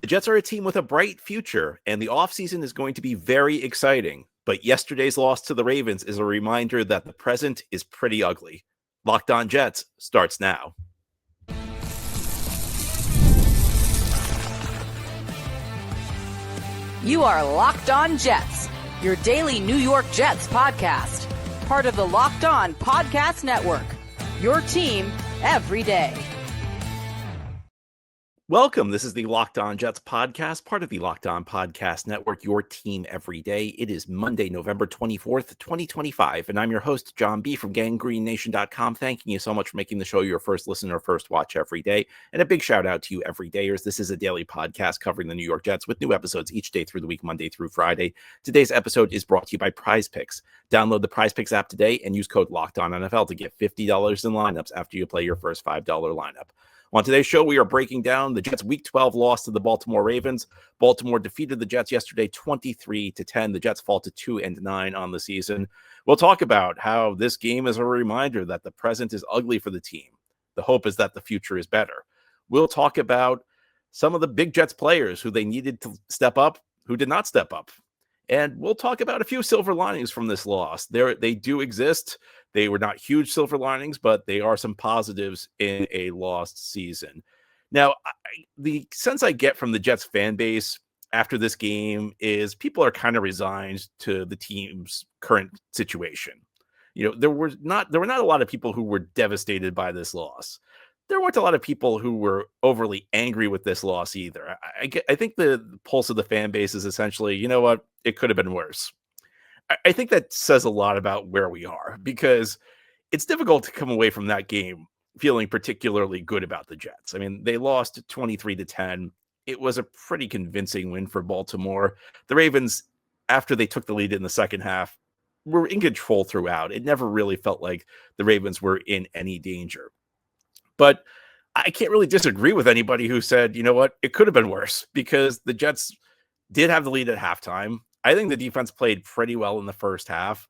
The Jets are a team with a bright future, and the offseason is going to be very exciting. But yesterday's loss to the Ravens is a reminder that the present is pretty ugly. Locked On Jets starts now. You are Locked On Jets, your daily New York Jets podcast. Part of the Locked On Podcast Network, your team every day. Welcome. This is the Locked On Jets podcast, part of the Locked On Podcast Network, your team every day. It is Monday, November 24th, 2025, and I'm your host, John B. from GanggreenNation.com, thanking you so much for making the show your first listen or first watch every day. And a big shout out to you everydayers. This is a daily podcast covering the New York Jets with new episodes each day through the week, Monday through Friday. Today's episode is brought to you by Prize Picks. Download the Prize Picks app today and use code LOCKEDONNFL to get $50 in lineups after you play your first $5 lineup. On today's show, we are breaking down the Jets' Week 12 loss to the Baltimore Ravens. Baltimore defeated the Jets yesterday 23-10. The Jets fall to 2-9 on the season. We'll talk about how this game is a reminder that the present is ugly for the team. The hope is that the future is better. We'll talk about some of the big Jets players who they needed to step up, who did not step up. And we'll talk about a few silver linings from this loss. They do exist. They were not huge silver linings, but they are some positives in a lost season. Now, the sense I get from the Jets fan base after this game is people are kind of resigned to the team's current situation. You know, there were not a lot of people who were devastated by this loss. There weren't a lot of people who were overly angry with this loss either. I think the pulse of the fan base is essentially, you know what, it could have been worse. I think that says a lot about where we are, because it's difficult to come away from that game feeling particularly good about the Jets. I mean, they lost 23-10. It was a pretty convincing win for Baltimore. The Ravens, after they took the lead in the second half, were in control throughout. It never really felt like the Ravens were in any danger. But I can't really disagree with anybody who said, you know what, it could have been worse, because the Jets did have the lead at halftime. I think the defense played pretty well in the first half.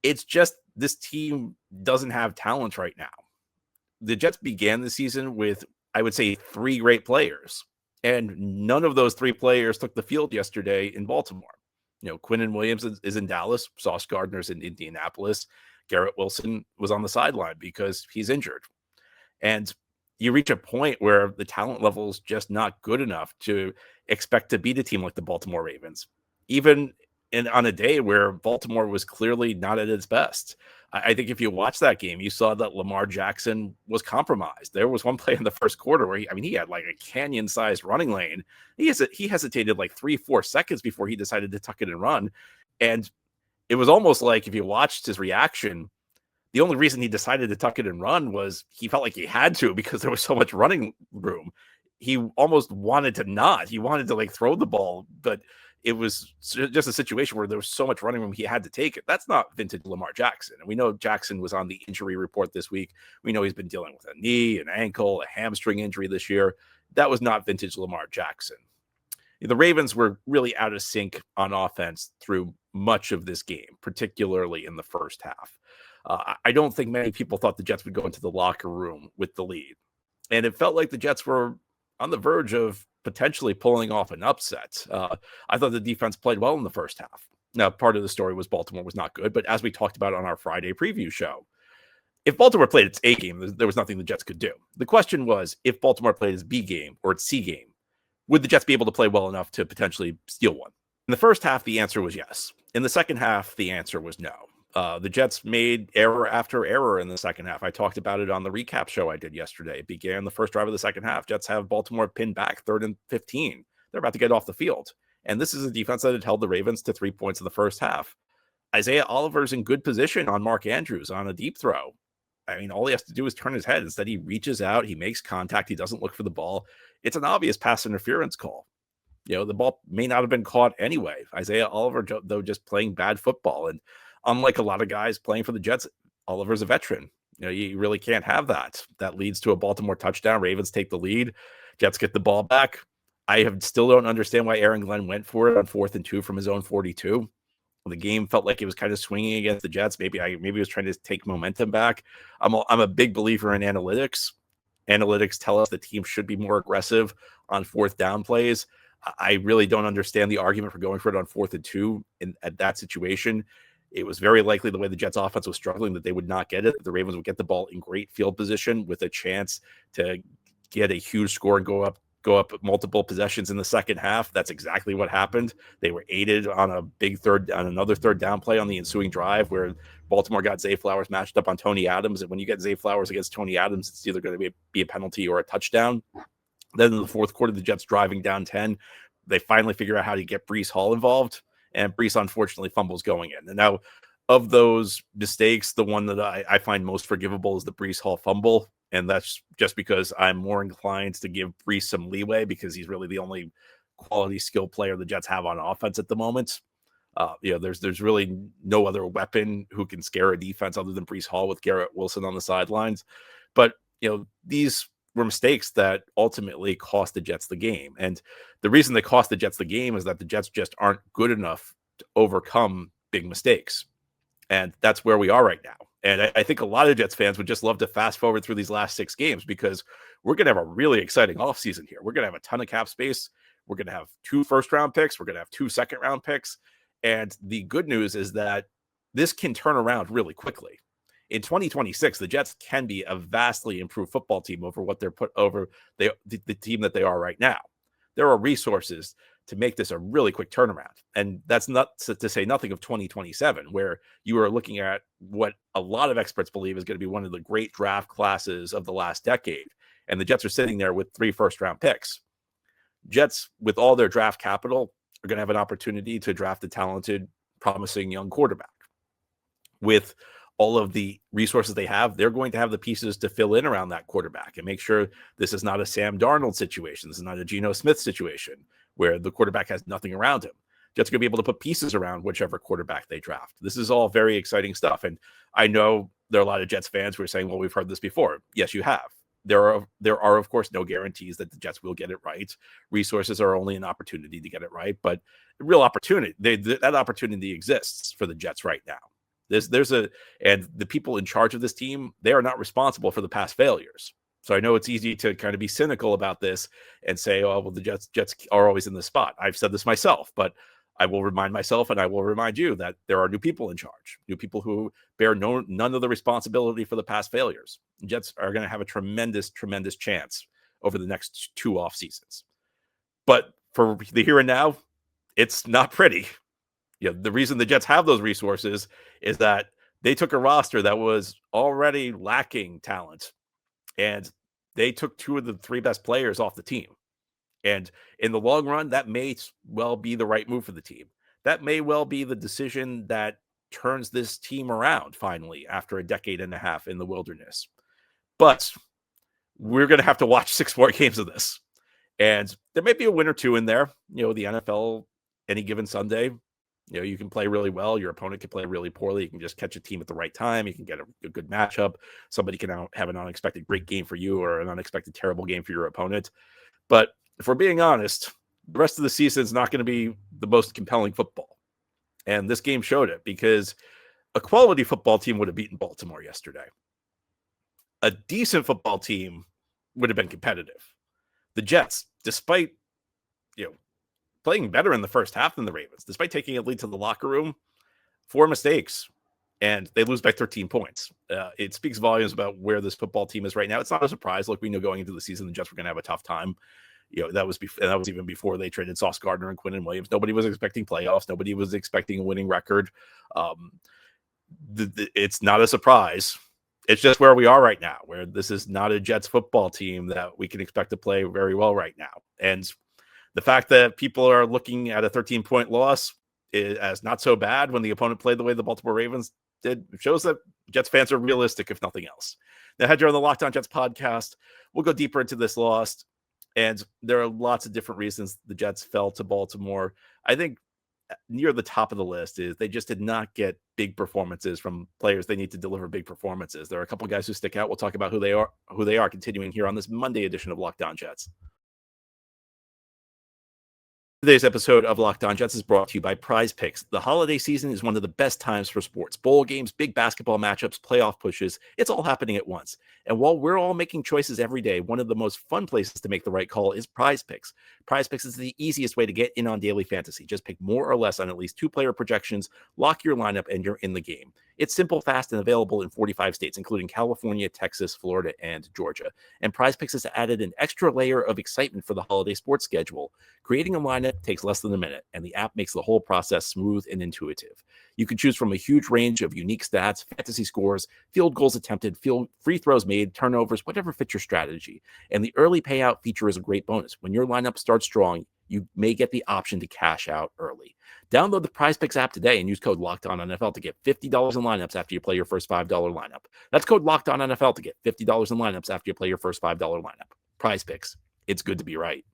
It's just this team doesn't have talent right now. The Jets began the season with, I would say, 3 great players, and none of those 3 players took the field yesterday in Baltimore. You know, Quinnen Williams is in Dallas. Sauce Gardner's in Indianapolis. Garrett Wilson was on the sideline because he's injured. And you reach a point where the talent level is just not good enough to expect to beat a team like the Baltimore Ravens, even on a day where Baltimore was clearly not at its best. I think if you watch that game, you saw that Lamar Jackson was compromised. There was one play in the first quarter where he had like a canyon-sized running lane. He hesitated like 3-4 seconds before he decided to tuck it and run. And it was almost like, if you watched his reaction, the only reason he decided to tuck it and run was he felt like he had to, because there was so much running room. He almost wanted to not. He wanted to like throw the ball, but it was just a situation where there was so much running room he had to take it. That's not vintage Lamar Jackson. And we know Jackson was on the injury report this week. We know he's been dealing with a knee, an ankle, a hamstring injury this year. That was not vintage Lamar Jackson. The Ravens were really out of sync on offense through much of this game, particularly in the first half. I don't think many people thought the Jets would go into the locker room with the lead. And it felt like the Jets were on the verge of potentially pulling off an upset. I thought the defense played well in the first half. Now, part of the story was Baltimore was not good, but as we talked about on our Friday preview show, if Baltimore played its A game, there was nothing the Jets could do. The question was, if Baltimore played its B game or its C game, would the Jets be able to play well enough to potentially steal one? In the first half, the answer was yes. In the second half, the answer was no. The Jets made error after error in the second half. I talked about it on the recap show I did yesterday. It began the first drive of the second half. Jets have Baltimore pinned back 3rd and 15. They're about to get off the field. And this is a defense that had held the Ravens to 3 points in the first half. Isaiah Oliver's in good position on Mark Andrews on a deep throw. I mean, all he has to do is turn his head. Instead, he reaches out, he makes contact, he doesn't look for the ball. It's an obvious pass interference call. You know, the ball may not have been caught anyway. Isaiah Oliver, though, just playing bad football. And unlike a lot of guys playing for the Jets, Oliver's a veteran. You know, you really can't have that. That leads to a Baltimore touchdown. Ravens take the lead. Jets get the ball back. Still don't understand why Aaron Glenn went for it on 4th and 2 from his own 42. The game felt like it was kind of swinging against the Jets. Maybe he was trying to take momentum back. I'm a big believer in analytics. analytics tell us the team should be more aggressive on fourth down plays. I really don't understand the argument for going for it on 4th and 2 at that situation. It was very likely the way the Jets offense was struggling that they would not get it. The Ravens would get the ball in great field position with a chance to get a huge score and go up multiple possessions in the second half. That's exactly what happened. They were aided on another third down play on the ensuing drive where Baltimore got Zay Flowers matched up on Tony Adams. And when you get Zay Flowers against Tony Adams, it's either going to be a penalty or a touchdown. Then in the fourth quarter, the Jets driving down 10, they finally figure out how to get Breece Hall involved. And Breece, unfortunately, fumbles going in. And now, of those mistakes, the one that I find most forgivable is the Breece Hall fumble. And that's just because I'm more inclined to give Breece some leeway because he's really the only quality skill player the Jets have on offense at the moment. There's really no other weapon who can scare a defense other than Breece Hall with Garrett Wilson on the sidelines. But, these were mistakes that ultimately cost the Jets the game. And the reason they cost the Jets the game is that the Jets just aren't good enough to overcome big mistakes. And that's where we are right now. And I think a lot of Jets fans would just love to fast forward through these last 6 games because we're going to have a really exciting offseason here. We're going to have a ton of cap space. We're going to have 2 first-round picks. We're going to have 2 second-round picks. And the good news is that this can turn around really quickly. In 2026, the Jets can be a vastly improved football team over what they're put over the team that they are right now. There are resources to make this a really quick turnaround. And that's not to say nothing of 2027, where you are looking at what a lot of experts believe is going to be one of the great draft classes of the last decade. And the Jets are sitting there with 3 first-round picks. Jets, with all their draft capital, are going to have an opportunity to draft a talented, promising young quarterback. With all of the resources they have, they're going to have the pieces to fill in around that quarterback and make sure this is not a Sam Darnold situation. This is not a Geno Smith situation where the quarterback has nothing around him. Jets are going to be able to put pieces around whichever quarterback they draft. This is all very exciting stuff. And I know there are a lot of Jets fans who are saying, well, we've heard this before. Yes, you have. There are, of course, no guarantees that the Jets will get it right. Resources are only an opportunity to get it right, but real opportunity, that opportunity exists for the Jets right now. And the people in charge of this team, they are not responsible for the past failures. So I know it's easy to kind of be cynical about this and say, oh, well, the Jets are always in the spot. I've said this myself, but I will remind myself and I will remind you that there are new people in charge, new people who bear none of the responsibility for the past failures. The Jets are going to have a tremendous, tremendous chance over the next 2 off seasons. But for the here and now, it's not pretty. The reason the Jets have those resources is that they took a roster that was already lacking talent, and they took 2 of the 3 best players off the team. And in the long run, that may well be the right move for the team. That may well be the decision that turns this team around finally after a decade and a half in the wilderness. But we're going to have to watch 6 more games of this. And there may be a win or 2 in there. The NFL, any given Sunday, you can play really well. Your opponent can play really poorly. You can just catch a team at the right time. You can get a good matchup. Somebody can have an unexpected great game for you or an unexpected terrible game for your opponent. But if we're being honest, the rest of the season is not going to be the most compelling football. And this game showed it because a quality football team would have beaten Baltimore yesterday. A decent football team would have been competitive. The Jets, despite, playing better in the first half than the Ravens, despite taking a lead to the locker room, 4 mistakes, and they lose by 13 points. It speaks volumes about where this football team is right now. It's not a surprise. Look, we knew going into the season the Jets were going to have a tough time. That was even before they traded Sauce Gardner and Quinnen Williams. Nobody was expecting playoffs. Nobody was expecting a winning record. It's not a surprise. It's just where we are right now, where this is not a Jets football team that we can expect to play very well right now. And the fact that people are looking at a 13-point loss as not so bad when the opponent played the way the Baltimore Ravens did shows that Jets fans are realistic, if nothing else. Now, head on the Locked On Jets podcast. We'll go deeper into this loss. And there are lots of different reasons the Jets fell to Baltimore. I think near the top of the list is they just did not get big performances from players they need to deliver big performances. There are a couple of guys who stick out. We'll talk about who they are continuing here on this Monday edition of Locked On Jets. Today's episode of Locked On Jets is brought to you by Prize Picks. The holiday season is one of the best times for sports. Bowl games, big basketball matchups, playoff pushes. It's all happening at once. And while we're all making choices every day, one of the most fun places to make the right call is Prize Picks. Prize Picks is the easiest way to get in on daily fantasy. Just pick more or less on at least 2-player projections, lock your lineup, and you're in the game. It's simple, fast, and available in 45 states, including California, Texas, Florida, and Georgia. And Prize Picks has added an extra layer of excitement for the holiday sports schedule. Creating a lineup takes less than a minute, and the app makes the whole process smooth and intuitive. You can choose from a huge range of unique stats, fantasy scores, field goals attempted, free throws made, turnovers, whatever fits your strategy. And the early payout feature is a great bonus. When your lineup starts strong, you may get the option to cash out early. Download the Prize Picks app today and use code LOCKEDONNFL to get $50 in lineups after you play your first $5 lineup. That's code LOCKEDONNFL to get $50 in lineups after you play your first $5 lineup. Prize Picks. It's good to be right.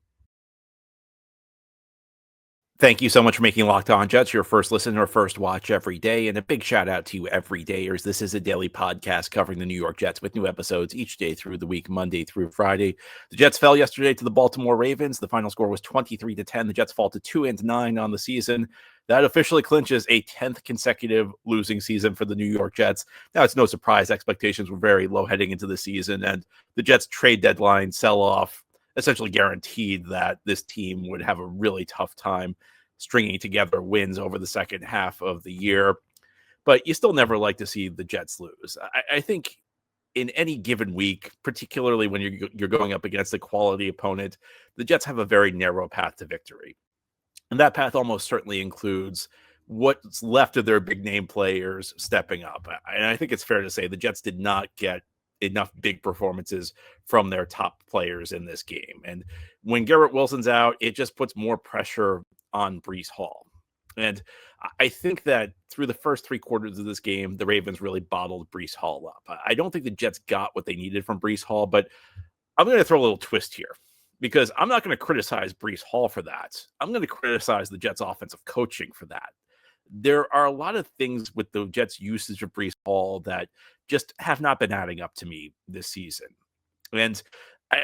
Thank you so much for making Locked On Jets your first listen or first watch every day. And a big shout out to you everydayers. This is a daily podcast covering the New York Jets with new episodes each day through the week, Monday through Friday. The Jets fell yesterday to the Baltimore Ravens. The final score was 23-10. The Jets fall to 2-9 on the season. That officially clinches a 10th consecutive losing season for the New York Jets. Now, it's no surprise expectations were very low heading into the season, and the Jets trade deadline sell-off essentially guaranteed that this team would have a really tough time stringing together wins over the second half of the year. But you still never like to see the Jets lose. I think in any given week, particularly when you're going up against a quality opponent, the Jets have a very narrow path to victory. And that path almost certainly includes what's left of their big name players stepping up. And I think it's fair to say the Jets did not get enough big performances from their top players in this game. And when Garrett Wilson's out, it just puts more pressure on Breece Hall. And I think that through the first 3 quarters of this game, the Ravens really bottled Breece Hall up. I don't think the Jets got what they needed from Breece Hall, but I'm going to throw a little twist here because I'm not going to criticize Breece Hall for that. I'm going to criticize the Jets offensive coaching for that. There are a lot of things with the Jets' usage of Breece Hall that just have not been adding up to me this season. And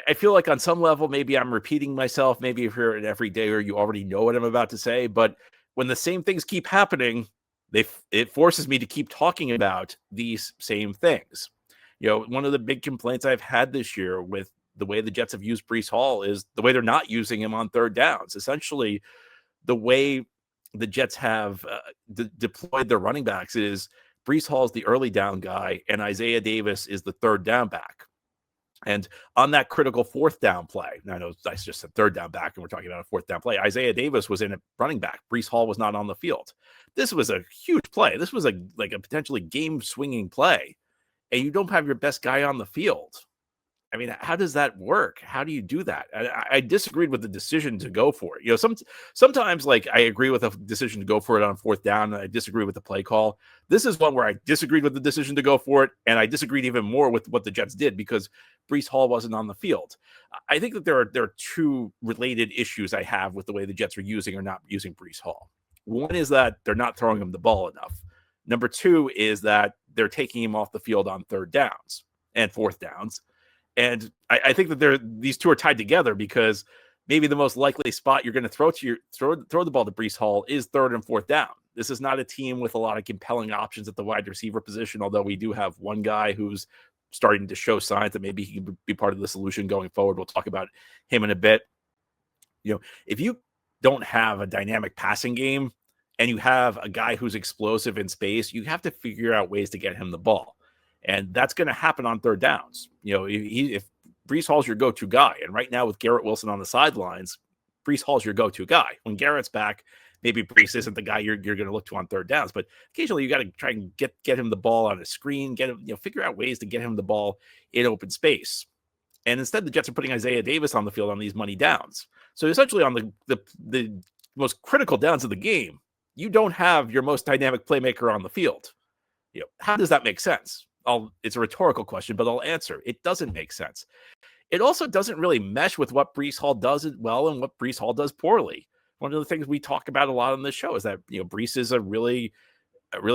I feel like on some level, maybe I'm repeating myself. Maybe if you're an everydayer, you already know what I'm about to say. But when the same things keep happening, it forces me to keep talking about these same things. You know, one of the big complaints I've had this year with the way the Jets have used Breece Hall is the way they're not using him on third downs. Essentially, the way the Jets have deployed their running backs is Breece Hall is the early down guy and Isaiah Davis is the third down back. And on that critical fourth down play, I know that's just a third down back and we're talking about a fourth down play, Isaiah Davis was in a running back. Breece Hall was not on the field. This was a huge play. This was a potentially game swinging play. And you don't have your best guy on the field. I mean, how does that work? How do you do that? I disagreed with the decision to go for it. You know, sometimes like I agree with a decision to go for it on fourth down. And I disagree with the play call. This is one where I disagreed with the decision to go for it. And I disagreed even more with what the Jets did because Breece Hall wasn't on the field. I think that there are 2 related issues I have with the way the Jets are using or not using Breece Hall. One is that they're not throwing him the ball enough. Number 2 is that they're taking him off the field on third downs and fourth downs. And I think that these 2 are tied together because maybe the most likely spot you're going to throw the ball to Breece Hall is third and fourth down. This is not a team with a lot of compelling options at the wide receiver position, although we do have one guy who's starting to show signs that maybe he can be part of the solution going forward. We'll talk about him in a bit. You know, if you don't have a dynamic passing game and you have a guy who's explosive in space, you have to figure out ways to get him the ball. And that's going to happen on third downs. You know, if Breece Hall's your go-to guy, and right now with Garrett Wilson on the sidelines, Breece Hall's your go-to guy. When Garrett's back, maybe Breece isn't the guy you're going to look to on third downs, but occasionally you got to try and get him the ball on a screen, get him, figure out ways to get him the ball in open space. And instead, the Jets are putting Isaiah Davis on the field on these money downs. So essentially, on the most critical downs of the game, you don't have your most dynamic playmaker on the field. You know, how does that make sense? It's a rhetorical question, but I'll answer. It doesn't make sense. It also doesn't really mesh with what Breece Hall does well and what Breece Hall does poorly. One of the things we talk about a lot on this show is that, Breece is a really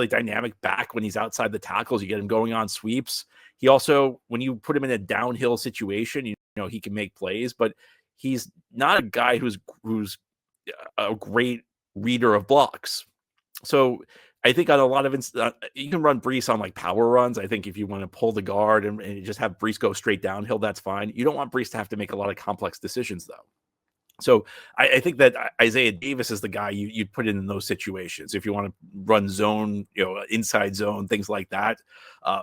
dynamic back when he's outside the tackles. You get him going on sweeps. He also, when you put him in a downhill situation, he can make plays, but he's not a guy who's a great reader of blocks. So I think on a lot of you can run Breece on like power runs. I think if you want to pull the guard and just have Breece go straight downhill, that's fine. You don't want Breece to have to make a lot of complex decisions, though. So I think that Isaiah Davis is the guy you'd put in those situations. If you want to run zone, inside zone, things like that,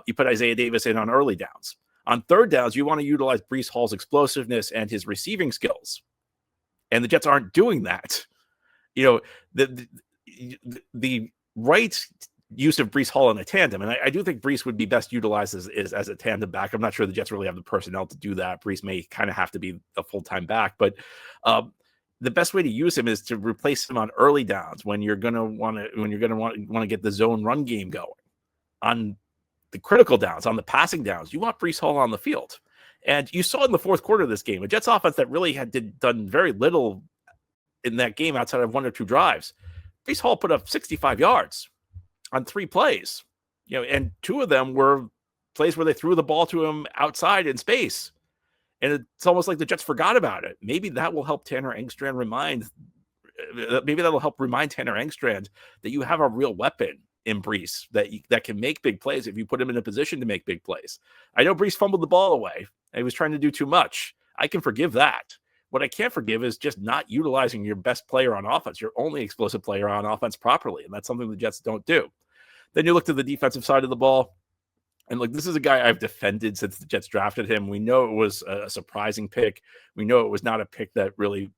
you put Isaiah Davis in on early downs. On third downs, you want to utilize Breece Hall's explosiveness and his receiving skills. And the Jets aren't doing that. The right use of Breece Hall in a tandem, and I do think Breece would be best utilized as a tandem back. I'm not sure the Jets really have the personnel to do that. Breece may kind of have to be a full-time back, but the best way to use him is to replace him on early downs when you're going to want to get the zone run game going. On the critical downs, on the passing downs, you want Breece Hall on the field. And you saw in the fourth quarter of this game, a Jets offense that really done very little in that game outside of one or two drives. Breece Hall put up 65 yards on 3 plays, and 2 of them were plays where they threw the ball to him outside in space. And it's almost like the Jets forgot about it. Maybe that will help Tanner Engstrand remind Tanner Engstrand that you have a real weapon in Breece that can make big plays if you put him in a position to make big plays. I know Breece fumbled the ball away. He was trying to do too much. I can forgive that. What I can't forgive is just not utilizing your best player on offense, your only explosive player on offense properly. And that's something the Jets don't do. Then you look to the defensive side of the ball. And look, this is a guy I've defended since the Jets drafted him. We know it was a surprising pick. We know it was not a pick that really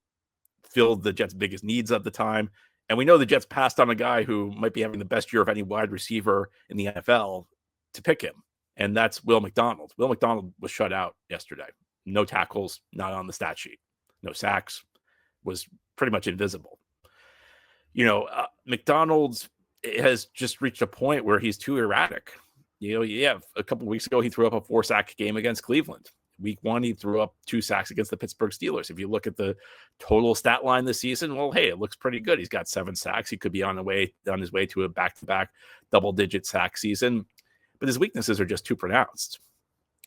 filled the Jets' biggest needs at the time. And we know the Jets passed on a guy who might be having the best year of any wide receiver in the NFL to pick him. And that's Will McDonald. Will McDonald was shut out yesterday. No tackles, not on the stat sheet. No sacks, was pretty much invisible. McDonald has just reached a point where he's too erratic. A couple of weeks ago, he threw up a 4-sack game against Cleveland. Week 1, he threw up 2 sacks against the Pittsburgh Steelers. If you look at the total stat line this season, well, hey, it looks pretty good. He's got 7 sacks. He could be on his way to a back-to-back double-digit sack season. But his weaknesses are just too pronounced.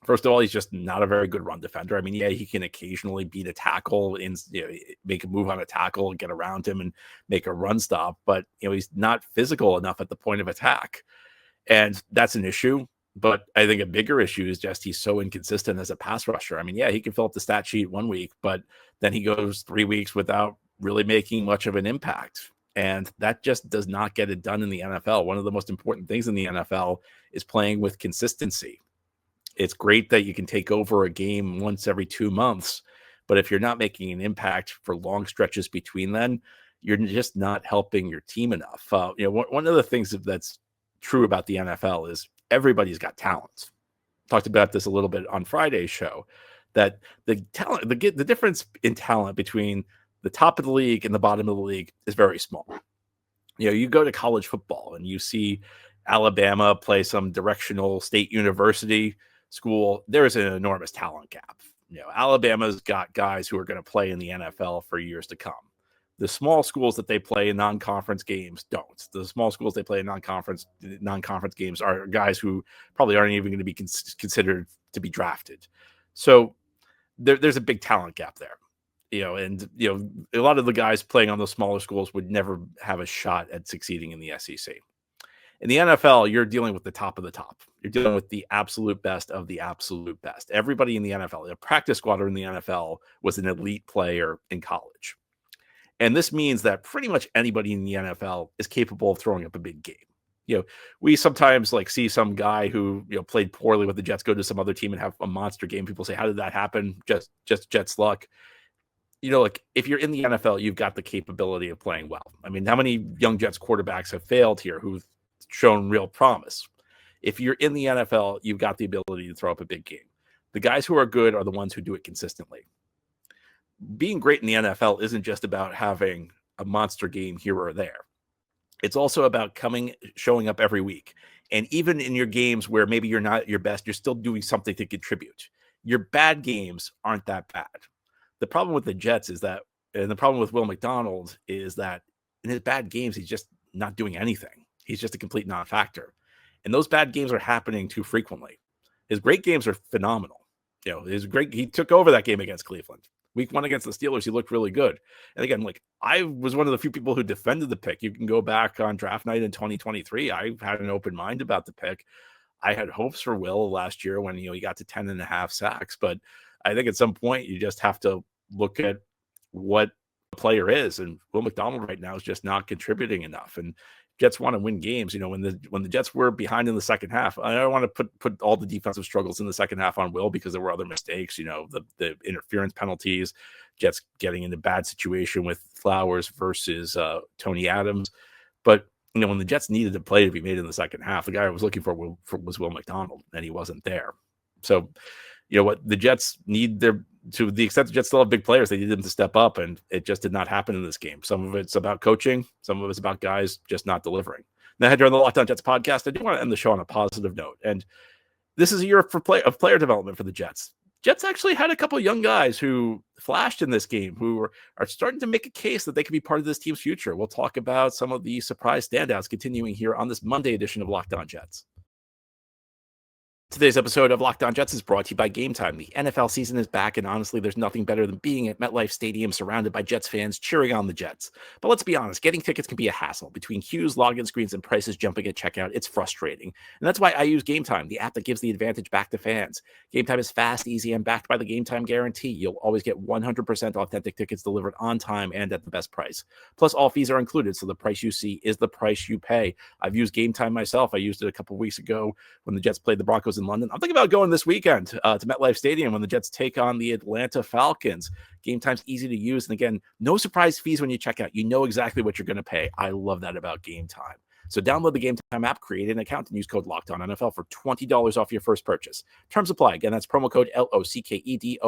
First of all, he's just not a very good run defender. I mean, yeah, he can occasionally beat a tackle and make a move on a tackle and get around him and make a run stop. But he's not physical enough at the point of attack. And that's an issue. But I think a bigger issue is just he's so inconsistent as a pass rusher. I mean, yeah, he can fill up the stat sheet 1 week, but then he goes 3 weeks without really making much of an impact. And that just does not get it done in the NFL. One of the most important things in the NFL is playing with consistency. It's great that you can take over a game once every 2 months, but if you're not making an impact for long stretches between then, you're just not helping your team enough. One of the things that's true about the NFL is everybody's got talents. Talked about this a little bit on Friday's show, that the difference in talent between the top of the league and the bottom of the league is very small. You go to college football and you see Alabama play some directional state university school. There's an enormous talent gap. Alabama's got guys who are going to play in the NFL for years to come. The small schools that they play in non-conference games don't. The small schools they play in non-conference games are guys who probably aren't even going to be considered to be drafted. So there's a big talent gap there. And a lot of the guys playing on those smaller schools would never have a shot at succeeding in the SEC. In the NFL, you're dealing with the top of the top. You're dealing with the absolute best of the absolute best. Everybody in the NFL, the practice squad in the NFL was an elite player in college. And this means that pretty much anybody in the NFL is capable of throwing up a big game. We sometimes see some guy who played poorly with the Jets go to some other team and have a monster game. People say, how did that happen? Just Jets luck. If you're in the NFL, you've got the capability of playing well. I mean, how many young Jets quarterbacks have failed here who've shown real promise? If you're in the NFL, you've got the ability to throw up a big game. The guys who are good are the ones who do it consistently. Being great in the NFL isn't just about having a monster game here or there. It's also about showing up every week. And even in your games where maybe you're not at your best, you're still doing something to contribute. Your bad games aren't that bad. The problem with the Jets is that, and the problem with Will McDonald is that in his bad games, he's just not doing anything. He's just a complete non-factor. And those bad games are happening too frequently. His great games are phenomenal. He took over that game against Cleveland. Week 1 against the Steelers, he looked really good. And again, like, I was one of the few people who defended the pick. You can go back on draft night in 2023. I had an open mind about the pick. I had hopes for Will last year when, he got to 10.5 sacks. But I think at some point you just have to look at what the player is. And Will McDonald right now is just not contributing enough. And Jets want to win games. When the Jets were behind in the second half, I don't want to put all the defensive struggles in the second half on Will, because there were other mistakes, the interference penalties, Jets getting into bad situation with Flowers versus Tony Adams. But, when the Jets needed a play to be made in the second half, the guy I was looking for was Will McDonald, and he wasn't there. So, what the Jets need to the extent the Jets still have big players, they need them to step up, and it just did not happen in this game. Some of it's about coaching, some of it's about guys just not delivering. Now, here on the Locked On Jets podcast, I do want to end the show on a positive note, and this is a year of player development for the Jets. Jets actually had a couple of young guys who flashed in this game, who are starting to make a case that they could be part of this team's future. We'll talk about some of the surprise standouts continuing here on this Monday edition of Locked On Jets. Today's episode of Locked On Jets is brought to you by Game Time. The NFL season is back, and honestly, there's nothing better than being at MetLife Stadium surrounded by Jets fans cheering on the Jets. But let's be honest, getting tickets can be a hassle. Between queues, login screens, and prices jumping at checkout, it's frustrating. And that's why I use Game Time, the app that gives the advantage back to fans. Game Time is fast, easy, and backed by the Game Time guarantee. You'll always get 100% authentic tickets delivered on time and at the best price. Plus, all fees are included, so the price you see is the price you pay. I've used Game Time myself. I used it a couple weeks ago when the Jets played the Broncos in London. I'm thinking about going this weekend to MetLife Stadium when the Jets take on the Atlanta Falcons. Game Time's easy to use. And again, no surprise fees when you check out. You know exactly what you're going to pay. I love that about Game Time. So download the Game Time app, create an account, and use code LOCKEDONNFL for $20 off your first purchase. Terms apply. Again, that's promo code LOCKEDONNFL,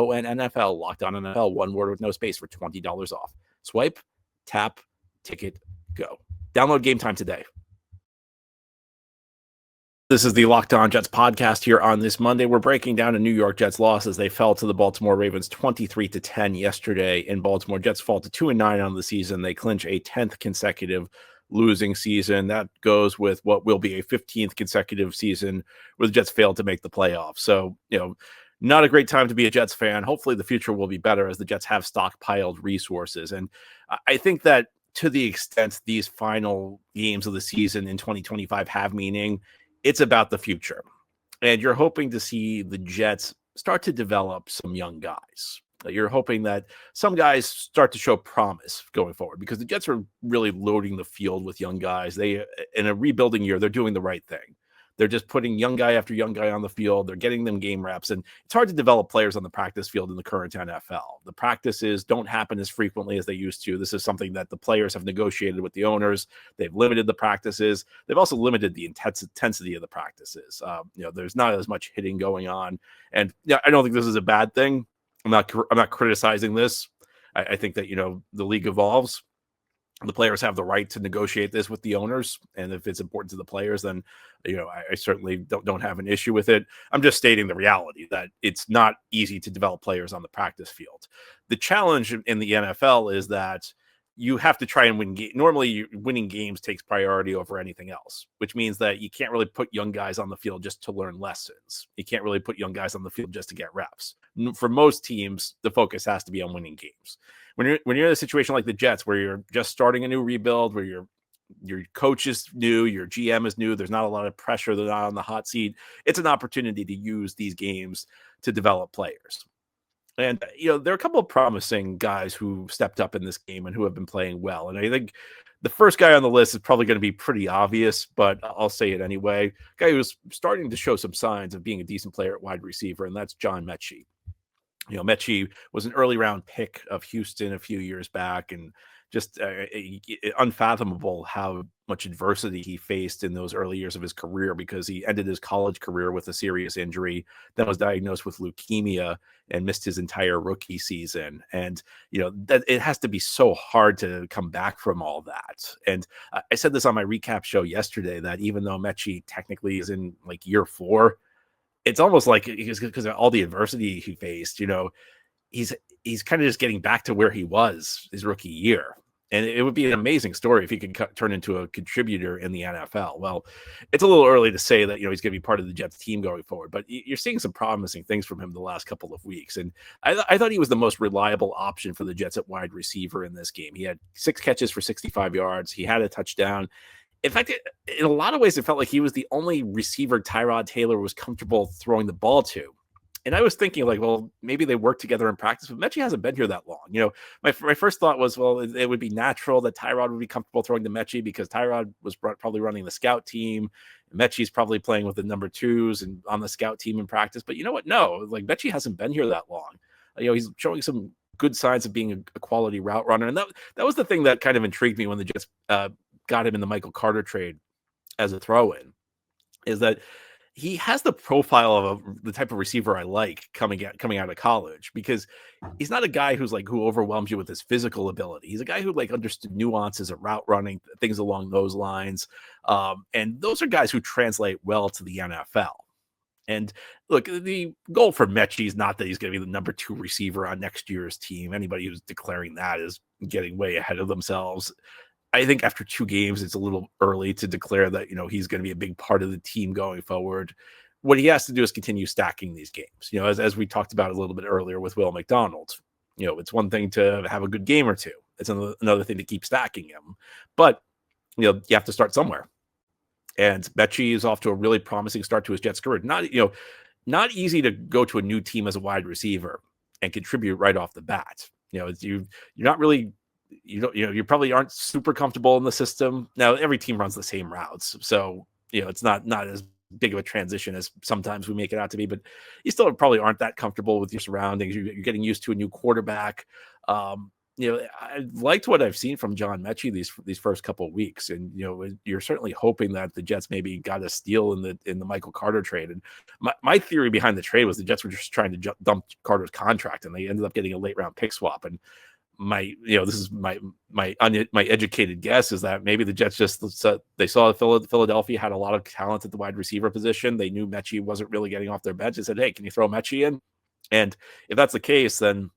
LOCKEDONNFL, one word with no space, for $20 off. Swipe, tap, ticket, go. Download Game Time today. This is the Locked On Jets podcast here on this Monday. We're breaking down a New York Jets loss as they fell to the Baltimore Ravens 23-10 yesterday in Baltimore. Jets fall to 2-9 on the season. They clinch a 10th consecutive losing season. That goes with what will be a 15th consecutive season where the Jets failed to make the playoffs. So, not a great time to be a Jets fan. Hopefully the future will be better as the Jets have stockpiled resources. And I think that to the extent these final games of the season in 2025 have meaning, it's about the future. And you're hoping to see the Jets start to develop some young guys. You're hoping that some guys start to show promise going forward, because the Jets are really loading the field with young guys. They, in a rebuilding year, they're doing the right thing. They're just putting young guy after young guy on the field. They're getting them game reps. And it's hard to develop players on the practice field in the current NFL. The practices don't happen as frequently as they used to. This is something that the players have negotiated with the owners. They've limited the practices. They've also limited the intensity of the practices. There's not as much hitting going on. And I don't think this is a bad thing. I'm not criticizing this. I think that, the league evolves. The players have the right to negotiate this with the owners. And if it's important to the players, then, I certainly don't have an issue with it. I'm just stating the reality that it's not easy to develop players on the practice field. The challenge in the NFL is that you have to try and win. Normally, winning games takes priority over anything else, which means that you can't really put young guys on the field just to learn lessons. You can't really put young guys on the field just to get reps. For most teams, the focus has to be on winning games. When you're in a situation like the Jets, where you're just starting a new rebuild, where your coach is new, your GM is new, there's not a lot of pressure, they're not on the hot seat. It's an opportunity to use these games to develop players. And, there are a couple of promising guys who stepped up in this game and who have been playing well. And I think the first guy on the list is probably going to be pretty obvious, but I'll say it anyway. Guy who's starting to show some signs of being a decent player at wide receiver, and that's John Metchie. Metchie was an early round pick of Houston a few years back, and just unfathomable how much adversity he faced in those early years of his career, because he ended his college career with a serious injury, then was diagnosed with leukemia and missed his entire rookie season. And, that it has to be so hard to come back from all that. And I said this on my recap show yesterday, that even though Metchie technically is in like year 4, it's almost like, because of all the adversity he faced, he's kind of just getting back to where he was his rookie year. And it would be an amazing story if he could turn into a contributor in the NFL. Well, it's a little early to say that, he's going to be part of the Jets team going forward, but you're seeing some promising things from him the last couple of weeks. And I thought he was the most reliable option for the Jets at wide receiver in this game. He had 6 catches for 65 yards. He had a touchdown. In fact, in a lot of ways, it felt like he was the only receiver Tyrod Taylor was comfortable throwing the ball to. And I was thinking, like, well, maybe they work together in practice, but Metchie hasn't been here that long. My first thought was, well, it would be natural that Tyrod would be comfortable throwing to Metchie because Tyrod was probably running the scout team. Metchie's probably playing with the number 2s and on the scout team in practice. But you know what? No, like Metchie hasn't been here that long. He's showing some good signs of being a quality route runner. And that was the thing that kind of intrigued me when the Jets got him in the Michael Carter trade as a throw-in, is that he has the profile of the type of receiver I like coming out of college, because he's not a guy who overwhelms you with his physical ability. He's a guy who understood nuances of route running, things along those lines. And those are guys who translate well to the NFL. And look, the goal for Metchie is not that he's going to be the number 2 receiver on next year's team. Anybody who's declaring that is getting way ahead of themselves. I think after 2 games, it's a little early to declare that, he's going to be a big part of the team going forward. What he has to do is continue stacking these games. As we talked about a little bit earlier with Will McDonald, it's one thing to have a good game or two. It's another thing to keep stacking him. But, you have to start somewhere. And Metchie is off to a really promising start to his Jets career. Not easy to go to a new team as a wide receiver and contribute right off the bat. You're not really, you probably aren't super comfortable in the system. Now, every team runs the same routes, so it's not as big of a transition as sometimes we make it out to be. But you still probably aren't that comfortable with your surroundings. You're getting used to a new quarterback. I liked what I've seen from John Metchie these first couple of weeks, and you're certainly hoping that the Jets maybe got a steal in the Michael Carter trade. And my theory behind the trade was the Jets were just trying to dump Carter's contract, and they ended up getting a late round pick swap. And this is my educated guess is that maybe the Jets they saw Philadelphia had a lot of talent at the wide receiver position. They knew Metchie wasn't really getting off their bench. They said, "Hey, can you throw Metchie in?" And if that's the case, then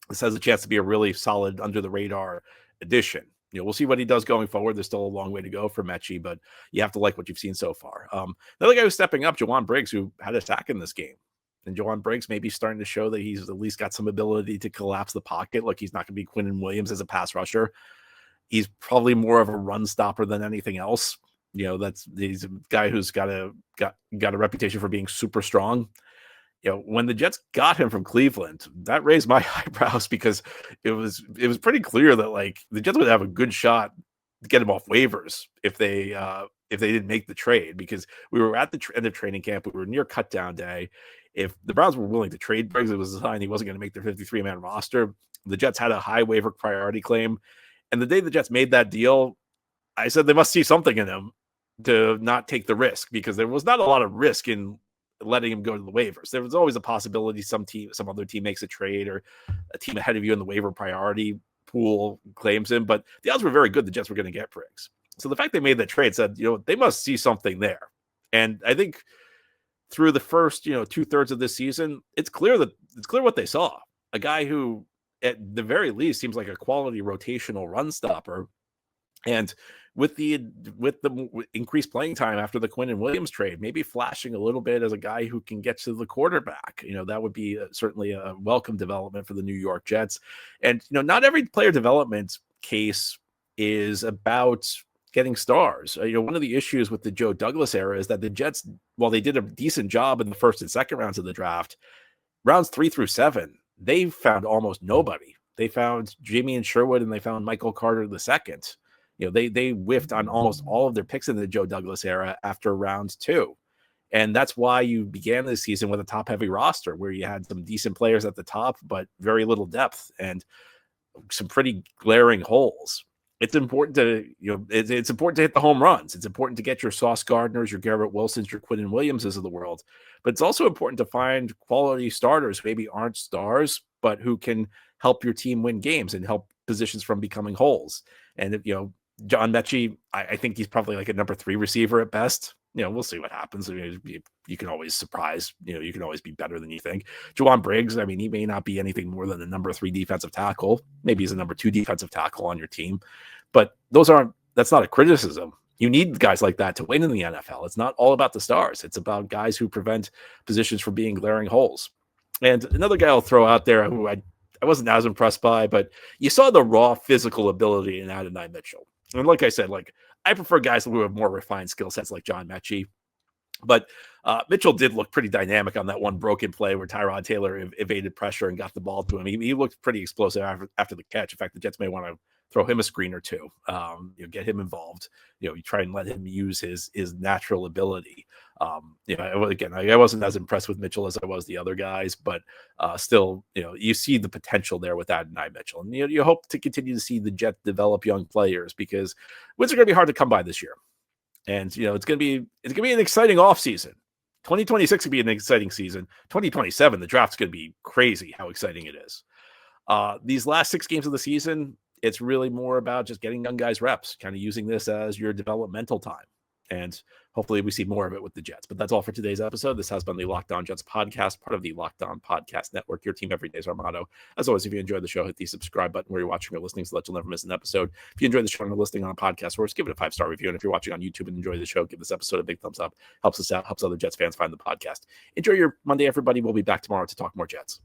this has a chance to be a really solid under the radar addition. We'll see what he does going forward. There's still a long way to go for Metchie, but you have to like what you've seen so far. Another guy who's stepping up, Jowon Briggs, who had a sack in this game. And Jowon Briggs may be starting to show that he's at least got some ability to collapse the pocket. Like, he's not going to be Quinnen Williams as a pass rusher. He's probably more of a run stopper than anything else. He's a guy who's got a reputation for being super strong. When the Jets got him from Cleveland, that raised my eyebrows, because it was pretty clear that the Jets would have a good shot to get him off waivers if they didn't make the trade, because we were at the end of training camp. We were near cutdown day. If the Browns were willing to trade Briggs, it was a sign he wasn't going to make their 53-man roster. The Jets had a high waiver priority claim. And the day the Jets made that deal, I said they must see something in him to not take the risk, because there was not a lot of risk in letting him go to the waivers. There was always a possibility some other team makes a trade, or a team ahead of you in the waiver priority pool claims him. But the odds were very good the Jets were going to get Briggs. So the fact they made that trade said, they must see something there. And I think through the first, 2/3 of this season, it's clear what they saw. A guy who, at the very least, seems like a quality rotational run stopper. And with the increased playing time after the Quinnen Williams trade, maybe flashing a little bit as a guy who can get to the quarterback, that would be certainly a welcome development for the New York Jets. And, not every player development case is about getting stars. One of the issues with the Joe Douglas era is that the Jets, while they did a decent job in the first and second rounds of the draft, rounds 3 through 7, they found almost nobody. They found Jamie and Sherwood, and they found Michael Carter II. They whiffed on almost all of their picks in the Joe Douglas era after round 2. And that's why you began this season with a top-heavy roster where you had some decent players at the top, but very little depth and some pretty glaring holes. It's important to, it's important to hit the home runs. It's important to get your Sauce Gardners, your Garrett Wilsons, your Quinnen Williamses of the world. But it's also important to find quality starters who maybe aren't stars, but who can help your team win games and help positions from becoming holes. And, John Metchie, I think he's probably like a number 3 receiver at best. we'll see what happens. I mean, you can always surprise. You can always be better than you think. Jowon Briggs, I mean, he may not be anything more than a number 3 defensive tackle. Maybe he's a number 2 defensive tackle on your team, but that's not a criticism. You need guys like that to win in the NFL. It's not all about the stars. It's about guys who prevent positions from being glaring holes. And another guy I'll throw out there who I wasn't as impressed by, but you saw the raw physical ability in Adonai Mitchell. And like I said, I prefer guys who have more refined skill sets like John Metchie. But Mitchell did look pretty dynamic on that one broken play where Tyrod Taylor evaded pressure and got the ball to him. He looked pretty explosive after the catch. In fact, the Jets may want to throw him a screen or two, get him involved. You try and let him use his natural ability. Again, I wasn't as impressed with Mitchell as I was the other guys, but still, you see the potential there with Adonai Mitchell, and you hope to continue to see the Jets develop young players because wins are going to be hard to come by this year, and it's going to be an exciting offseason. 2026 could be an exciting season. 2027, the draft's going to be crazy. How exciting it is! These last 6 games of the season, it's really more about just getting young guys reps, kind of using this as your developmental time. And hopefully we see more of it with the Jets. But that's all for today's episode. This has been the Locked On Jets podcast, part of the Locked On Podcast Network. Your team every day is our motto. As always, if you enjoyed the show, hit the subscribe button where you're watching or listening so that you'll never miss an episode. If you enjoyed the show and are listening on a podcast source, give it a 5-star review. And if you're watching on YouTube and enjoy the show, give this episode a big thumbs up. Helps us out, helps other Jets fans find the podcast. Enjoy your Monday, everybody. We'll be back tomorrow to talk more Jets.